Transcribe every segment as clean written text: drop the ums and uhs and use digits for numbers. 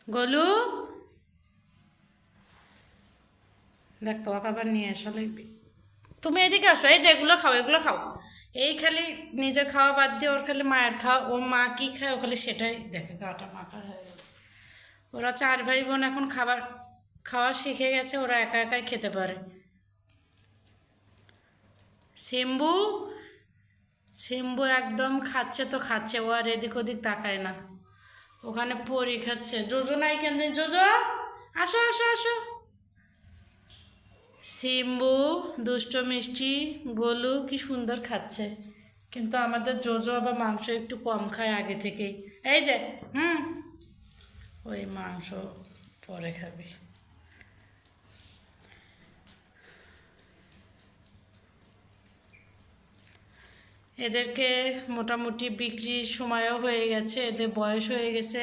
গোলু, দেখ তো খাবার নিয়ে আসলে তুমি এদিকে আসো, এই যে এগুলো খাও, এগুলো খাও। এই খালি নিজের খাওয়া বাদ দিয়ে ওর খালি মায়ের খাওয়া, ও মা কী খায় ও খালি সেটাই দেখে, গাটা মাখা হয়ে গেল। ওরা চার ভাই বোন এখন খাবার খাওয়া শিখে গেছে, ওরা একা একাই খেতে পারে। শিম্বু, শিম্বু একদম খাচ্ছে তো খাচ্ছে, ও আর এদিক ওদিক তাকায় না। ওখানে পরি খাচ্ছে। জোজো নাই কেন? জোজো, আসো আসো আসো। শিম্বু, দুষ্ট মিষ্টি, গোলু কি সুন্দর খাচ্ছে, কিন্তু আমাদের জোজো আবার মাংস একটু কম খায় আগে থেকেই। এই যে, হুম, ওই মাংস পরে খাবি। এদেরকে মোটামুটি বিক্রির সময়ও হয়ে গেছে, এদের বয়স হয়ে গেছে।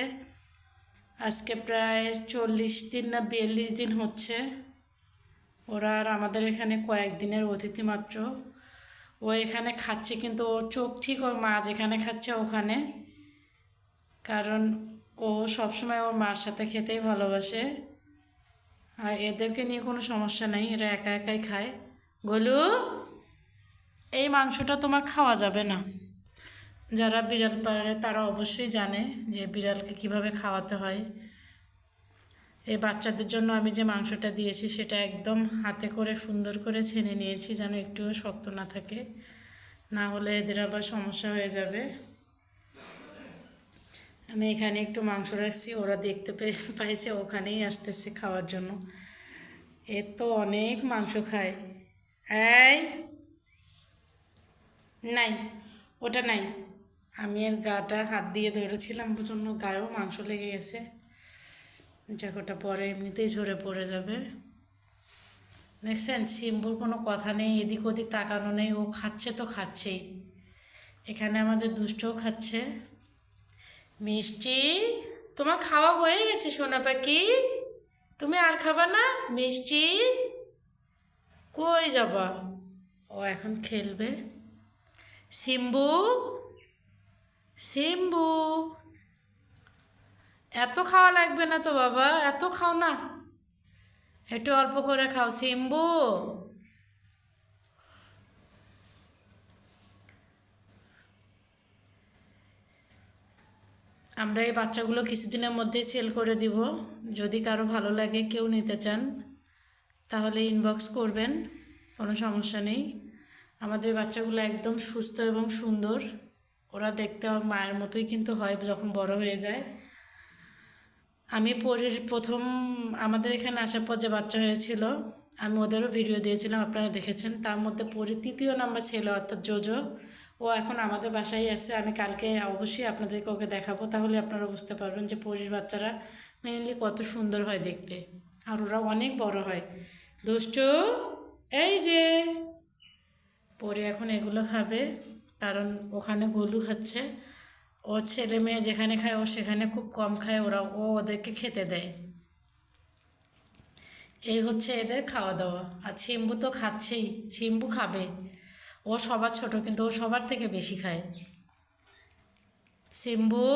আজকে প্রায় 40 দিন না 42 দিন হচ্ছে। ওরা আর আমাদের এখানে কয়েকদিনের অতিথি মাত্র। ও এখানে খাচ্ছে, কিন্তু ওর চোখ ঠিক ওর মা যেখানে খাচ্ছে ওখানে, কারণ ও সবসময় ওর মার সাথে খেতেই ভালোবাসে। আর এদেরকে নিয়ে কোনো সমস্যা নেই, এরা একা একাই খায়। গোলু, এই মাংসটা তোমার খাওয়া যাবে না। যারা বিড়াল পালে তারা অবশ্যই জানে যে বিড়ালকে কিভাবে খাওয়াতে হয়। এই বাচ্চাদের জন্য আমি যে মাংসটা দিয়েছি সেটা একদম হাতে করে সুন্দর করে ছেনে নিয়েছি, যেন একটুও শক্ত না থাকে, না হলে এদের আবার সমস্যা হয়ে যাবে। আমি এখানে একটু মাংস রাখছি, ওরা দেখতে পাইছে ওখানেই আসতেছে খাওয়ার জন্য। এর তো অনেক মাংস খায়। এই নাই, ওটা নাই। আমি এর গাটা হাত দিয়ে ধরেছিলাম, প্রচণ্ড গায়েও মাংস লেগে গেছে। ওটা পরে এমনিতেই ঝরে পড়ে যাবে। দেখছেন, শিম্বুর কোনো কথা নেই, এদিক ওদিক তাকানো নেই, ও খাচ্ছে তো খাচ্ছেই। এখানে আমাদের দুষ্টও খাচ্ছে। মিষ্টি, তোমার খাওয়া হয়ে গেছে সোনা পাখি, তুমি আর খাবা না? মিষ্টি, কই যাবা? ও এখন খেলবে। শিম্বু, শিম্বু, এত খাওয়া লাগবে না তো বাবা, এত খাও না, একটু অল্প করে খাও। শিম্বু, আমরা এই বাচ্চাগুলো কিছুদিনের মধ্যেই সেল করে দিব। যদি কারো ভালো লাগে, কেউ নিতে চান, তাহলে ইনবক্স করবেন, কোনো সমস্যা নেই। আমাদের বাচ্চাগুলো একদম সুস্থ এবং সুন্দর। ওরা দেখতে আমার মায়ের মতোই কিন্তু হয় যখন বড় হয়ে যায়। আমি প্রথম আমাদের এখানে আসার পর যে বাচ্চা হয়েছিল, আমি ওদেরও ভিডিও দিয়েছিলাম, আপনারা দেখেছেন। তার মধ্যে তৃতীয় নাম্বার ছিল, অর্থাৎ জোজো। ও এখন আমাদের বাসায় আছে। আমি কালকে অবশ্যই আপনাদেরকে ওকে দেখাবো, তাহলে আপনারা বুঝতে পারবেন যে পরির বাচ্চারা মেনলি কত সুন্দর হয় দেখতে, আর ওরা অনেক বড় হয়। দুষ্টু, এই যে পরি এখন এগুলো খাবে, কারণ ওখানে গোলু খাচ্ছে। ওর ছেলে মেয়ে যেখানে খায় ও সেখানে খুব কম খায়, ও ওদেরকে খেতে দেয়। এই হচ্ছে এদের খাওয়া দাওয়া। আর শিম্বু তো খাচ্ছেই, শিম্বু খাবে। ও সবার ছোট, কিন্তু ও সবার থেকে বেশি খায়। শিম্বু।